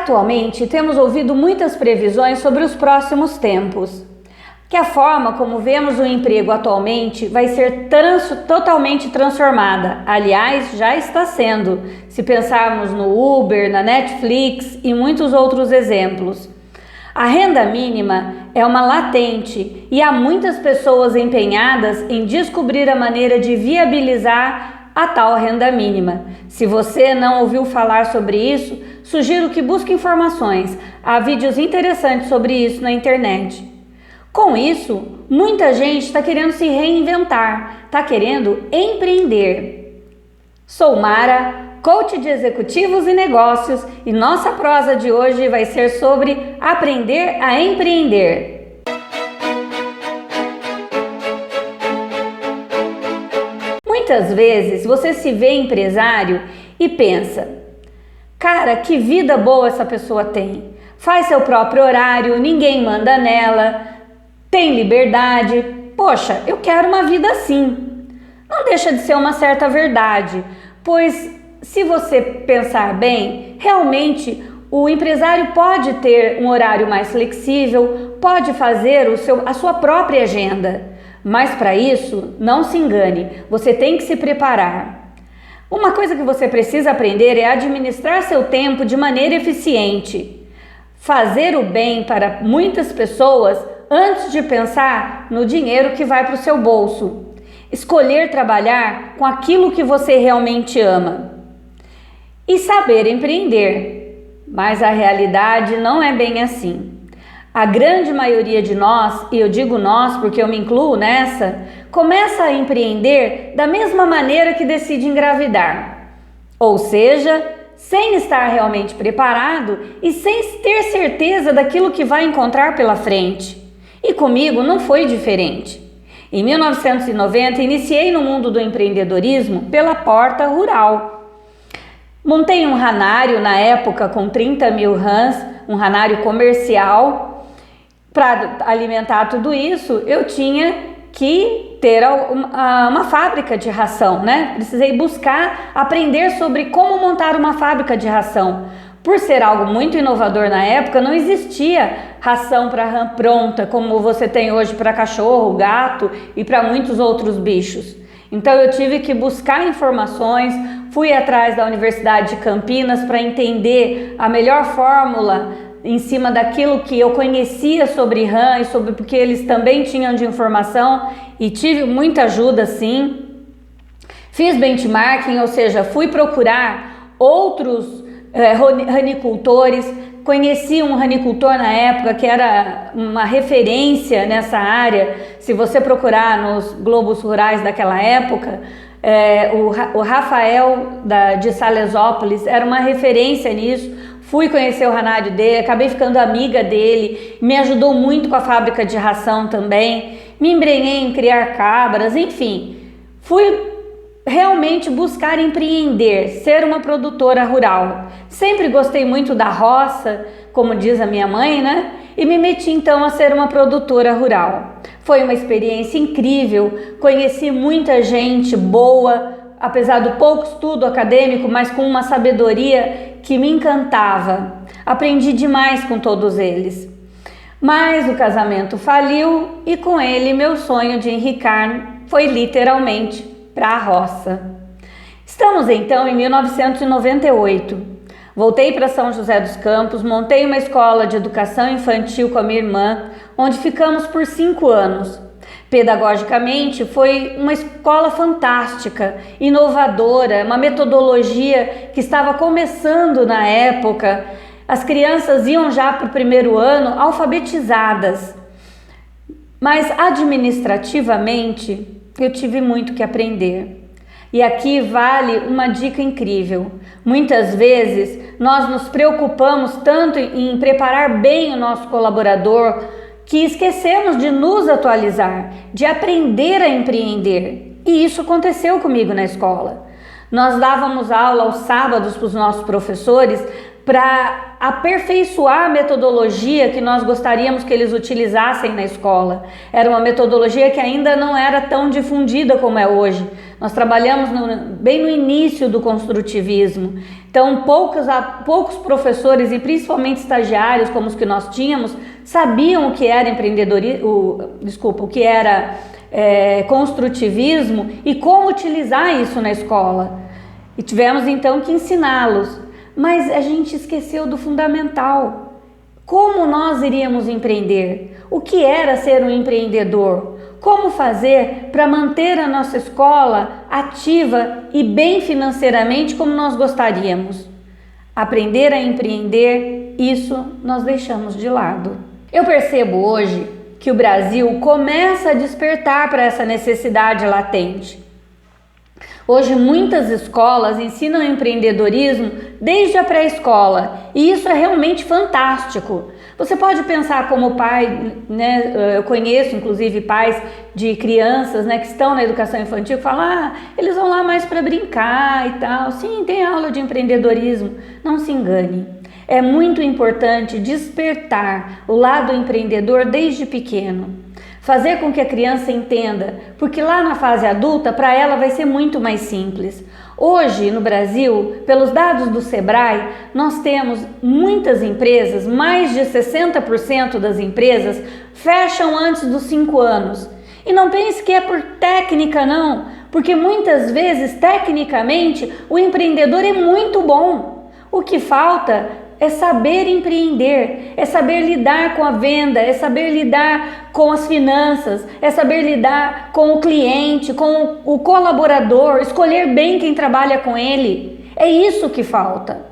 Atualmente, temos ouvido muitas previsões sobre os próximos tempos, que a forma como vemos o emprego atualmente vai ser totalmente transformada. Aliás, já está sendo, se pensarmos no Uber, na Netflix e muitos outros exemplos. A renda mínima é uma latente e há muitas pessoas empenhadas em descobrir a maneira de viabilizar a tal renda mínima. Se você não ouviu falar sobre isso, sugiro que busque informações. Há vídeos interessantes sobre isso na internet. Com isso, muita gente está querendo se reinventar, está querendo empreender. Sou Mara, coach de executivos e negócios, e nossa prosa de hoje vai ser sobre aprender a empreender. Muitas vezes você se vê empresário e pensa: cara, que vida boa essa pessoa tem. Faz seu próprio horário, ninguém manda nela, tem liberdade. Poxa, eu quero uma vida assim. Não deixa de ser uma certa verdade, pois se você pensar bem, realmente o empresário pode ter um horário mais flexível, pode fazer a sua própria agenda. Mas para isso, não se engane, você tem que se preparar. Uma coisa que você precisa aprender é administrar seu tempo de maneira eficiente. Fazer o bem para muitas pessoas antes de pensar no dinheiro que vai para o seu bolso. Escolher trabalhar com aquilo que você realmente ama. E saber empreender. Mas a realidade não é bem assim. A grande maioria de nós, e eu digo nós porque eu me incluo nessa, começa a empreender da mesma maneira que decide engravidar. Ou seja, sem estar realmente preparado e sem ter certeza daquilo que vai encontrar pela frente. E comigo não foi diferente. Em 1990, iniciei no mundo do empreendedorismo pela porta rural. Montei um ranário na época com 30 mil rãs, um ranário comercial. Para alimentar tudo isso, eu tinha que ter uma fábrica de ração, né? Precisei buscar aprender sobre como montar uma fábrica de ração. Por ser algo muito inovador na época, não existia ração para rã pronta, como você tem hoje para cachorro, gato e para muitos outros bichos. Então eu tive que buscar informações, fui atrás da Universidade de Campinas para entender a melhor fórmula em cima daquilo que eu conhecia sobre rã e sobre porque eles também tinham de informação, e tive muita ajuda sim. Fiz benchmarking, ou seja, fui procurar outros ranicultores, conheci um ranicultor na época que era uma referência nessa área. Se você procurar nos globos rurais daquela época, o Rafael de Salesópolis era uma referência nisso. Fui conhecer o ranário dele, acabei ficando amiga dele, me ajudou muito com a fábrica de ração também, me embrenhei em criar cabras, enfim. Fui realmente buscar empreender, ser uma produtora rural. Sempre gostei muito da roça, como diz a minha mãe, né? E me meti então a ser uma produtora rural. Foi uma experiência incrível, conheci muita gente boa, apesar do pouco estudo acadêmico, mas com uma sabedoria que me encantava. Aprendi demais com todos eles. Mas o casamento faliu e com ele meu sonho de enricar foi literalmente para a roça. Estamos então em 1998. Voltei para São José dos Campos, montei uma escola de educação infantil com a minha irmã, onde ficamos por 5 anos. Pedagogicamente, foi uma escola fantástica, inovadora, uma metodologia que estava começando na época. As crianças iam já para o 1º ano alfabetizadas. Mas administrativamente, eu tive muito que aprender. E aqui vale uma dica incrível. Muitas vezes, nós nos preocupamos tanto em preparar bem o nosso colaborador, que esquecemos de nos atualizar, de aprender a empreender. E isso aconteceu comigo na escola. Nós dávamos aula aos sábados para os nossos professores para aperfeiçoar a metodologia que nós gostaríamos que eles utilizassem na escola. Era uma metodologia que ainda não era tão difundida como é hoje. Nós trabalhamos bem no início do construtivismo. Então, poucos professores e principalmente estagiários, como os que nós tínhamos, sabiam o que era o que era construtivismo e como utilizar isso na escola. E tivemos então que ensiná-los. Mas a gente esqueceu do fundamental. Como nós iríamos empreender? O que era ser um empreendedor? Como fazer para manter a nossa escola ativa e bem financeiramente como nós gostaríamos? Aprender a empreender, isso nós deixamos de lado. Eu percebo hoje que o Brasil começa a despertar para essa necessidade latente. Hoje muitas escolas ensinam empreendedorismo desde a pré-escola e isso é realmente fantástico. Você pode pensar como pai, né? Eu conheço inclusive pais de crianças, né, que estão na educação infantil que falam, eles vão lá mais para brincar e tal. Sim, tem aula de empreendedorismo, não se engane. É muito importante despertar o lado empreendedor desde pequeno. Fazer com que a criança entenda, porque lá na fase adulta, para ela vai ser muito mais simples. Hoje, no Brasil, pelos dados do Sebrae, nós temos muitas empresas, mais de 60% das empresas fecham antes dos 5 anos. E não pense que é por técnica, não, porque muitas vezes, tecnicamente, o empreendedor é muito bom. O que falta é saber empreender, é saber lidar com a venda, é saber lidar com as finanças, é saber lidar com o cliente, com o colaborador, escolher bem quem trabalha com ele. É isso que falta.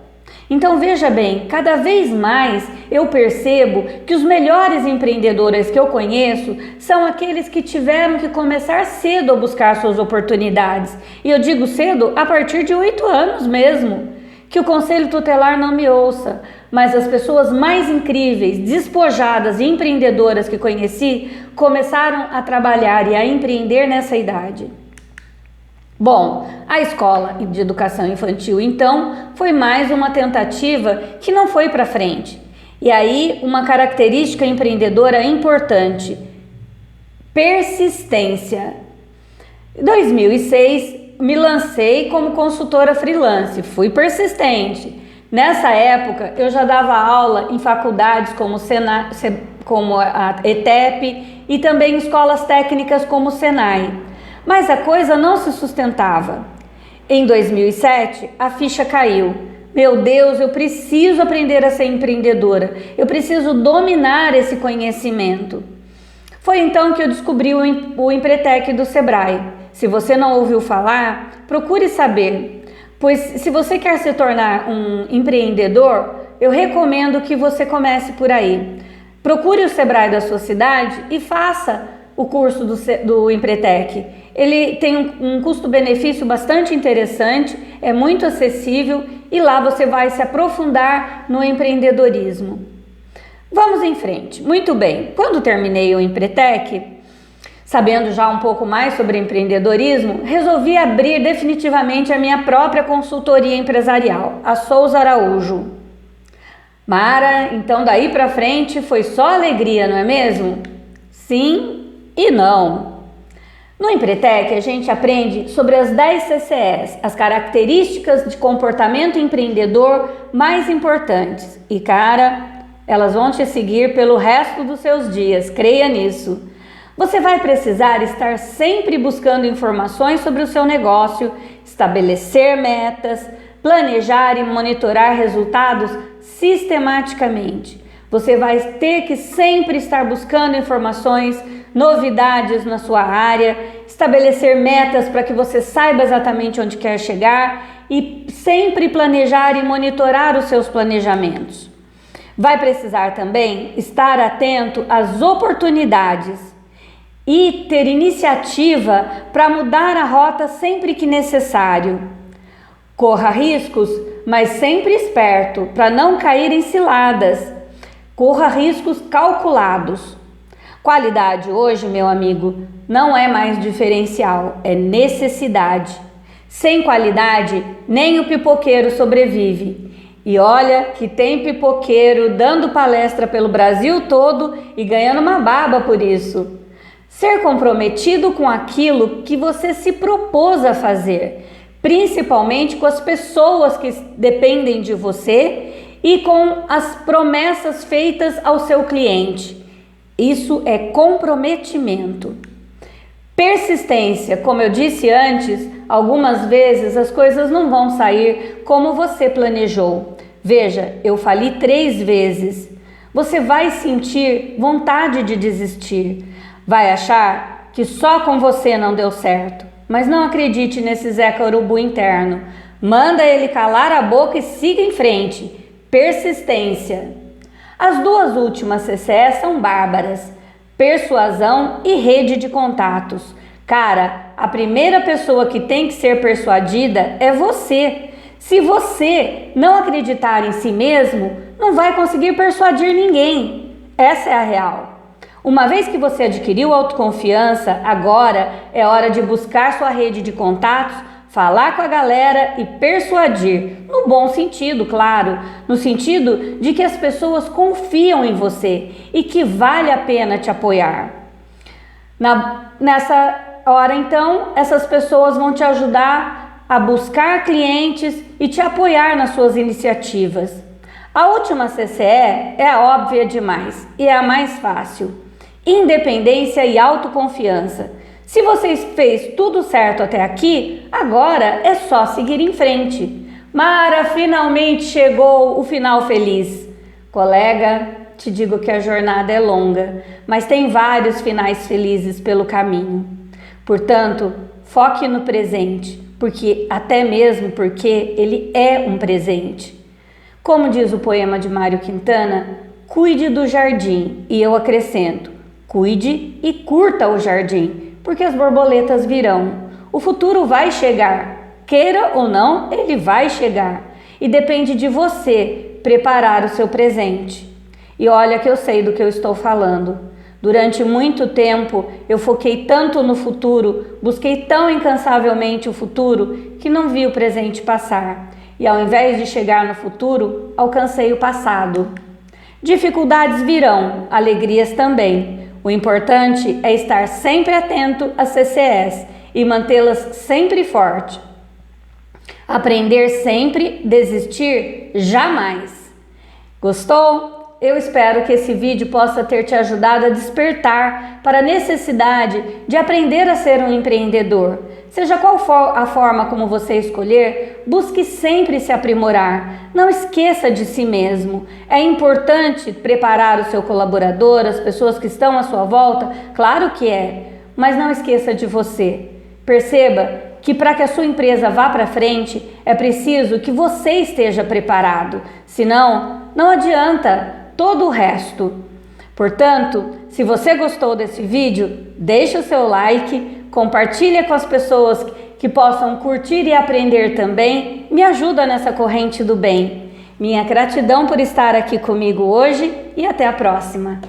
Então veja bem, cada vez mais eu percebo que os melhores empreendedores que eu conheço são aqueles que tiveram que começar cedo a buscar suas oportunidades. E eu digo cedo a partir de 8 anos mesmo. Que o Conselho Tutelar não me ouça, mas as pessoas mais incríveis, despojadas e empreendedoras que conheci começaram a trabalhar e a empreender nessa idade. Bom, a escola de educação infantil, então, foi mais uma tentativa que não foi para frente. E aí, uma característica empreendedora importante: persistência. Em 2006, me lancei como consultora freelance, fui persistente. Nessa época, eu já dava aula em faculdades como a ETEP e também escolas técnicas como o Senai. Mas a coisa não se sustentava. Em 2007, a ficha caiu. Meu Deus, eu preciso aprender a ser empreendedora. Eu preciso dominar esse conhecimento. Foi então que eu descobri o Empretec do Sebrae. Se você não ouviu falar, procure saber, pois se você quer se tornar um empreendedor, eu recomendo que você comece por aí. Procure o Sebrae da sua cidade e faça o curso do Empretec. Ele tem um custo-benefício bastante interessante, é muito acessível e lá você vai se aprofundar no empreendedorismo. Vamos em frente. Muito bem, quando terminei o Empretec, sabendo já um pouco mais sobre empreendedorismo, resolvi abrir definitivamente a minha própria consultoria empresarial, a Souza Araújo. Mara, então daí para frente foi só alegria, não é mesmo? Sim e não. No Empretec a gente aprende sobre as 10 CCEs, as características de comportamento empreendedor mais importantes. E cara, elas vão te seguir pelo resto dos seus dias, creia nisso. Você vai precisar estar sempre buscando informações sobre o seu negócio, estabelecer metas, planejar e monitorar resultados sistematicamente. Você vai ter que sempre estar buscando informações, novidades na sua área, estabelecer metas para que você saiba exatamente onde quer chegar e sempre planejar e monitorar os seus planejamentos. Vai precisar também estar atento às oportunidades e ter iniciativa para mudar a rota sempre que necessário. Corra riscos, mas sempre esperto, para não cair em ciladas. Corra riscos calculados. Qualidade hoje, meu amigo, não é mais diferencial, é necessidade. Sem qualidade, nem o pipoqueiro sobrevive. E olha que tem pipoqueiro dando palestra pelo Brasil todo e ganhando uma baba por isso. Ser comprometido com aquilo que você se propôs a fazer. principalmente com as pessoas que dependem de você e com as promessas feitas ao seu cliente. Isso é comprometimento. Persistência, como eu disse antes, algumas vezes as coisas não vão sair como você planejou. Veja, eu falei 3 vezes. Você vai sentir vontade de desistir. Vai achar que só com você não deu certo. Mas não acredite nesse Zeca Urubu interno. Manda ele calar a boca e siga em frente. Persistência. As 2 últimas CCEs são bárbaras. Persuasão e rede de contatos. Cara, a primeira pessoa que tem que ser persuadida é você. Se você não acreditar em si mesmo, não vai conseguir persuadir ninguém. Essa é a real. Uma vez que você adquiriu autoconfiança, agora é hora de buscar sua rede de contatos, falar com a galera e persuadir. No bom sentido, claro. No sentido de que as pessoas confiam em você e que vale a pena te apoiar. Nessa hora, então, essas pessoas vão te ajudar a buscar clientes e te apoiar nas suas iniciativas. A última CCE é a óbvia demais e é a mais fácil. Independência e autoconfiança. Se você fez tudo certo até aqui, agora é só seguir em frente. Mara, finalmente chegou o final feliz. Colega, te digo que a jornada é longa, mas tem vários finais felizes pelo caminho. Portanto, foque no presente, até mesmo porque ele é um presente. Como diz o poema de Mário Quintana, cuide do jardim, e eu acrescento, cuide e curta o jardim, porque as borboletas virão. O futuro vai chegar, queira ou não, ele vai chegar. E depende de você preparar o seu presente. E olha que eu sei do que eu estou falando. Durante muito tempo eu foquei tanto no futuro, busquei tão incansavelmente o futuro, que não vi o presente passar. E ao invés de chegar no futuro, alcancei o passado. Dificuldades virão, alegrias também. O importante é estar sempre atento às CCEs e mantê-las sempre forte. Aprender sempre, desistir jamais. Gostou? Eu espero que esse vídeo possa ter te ajudado a despertar para a necessidade de aprender a ser um empreendedor. Seja qual for a forma como você escolher, busque sempre se aprimorar. Não esqueça de si mesmo. É importante preparar o seu colaborador, as pessoas que estão à sua volta, claro que é, mas não esqueça de você. Perceba que para que a sua empresa vá para frente, é preciso que você esteja preparado. Senão, não adianta todo o resto. Portanto, se você gostou desse vídeo, deixe o seu like, compartilhe com as pessoas que possam curtir e aprender também, me ajuda nessa corrente do bem. Minha gratidão por estar aqui comigo hoje e até a próxima.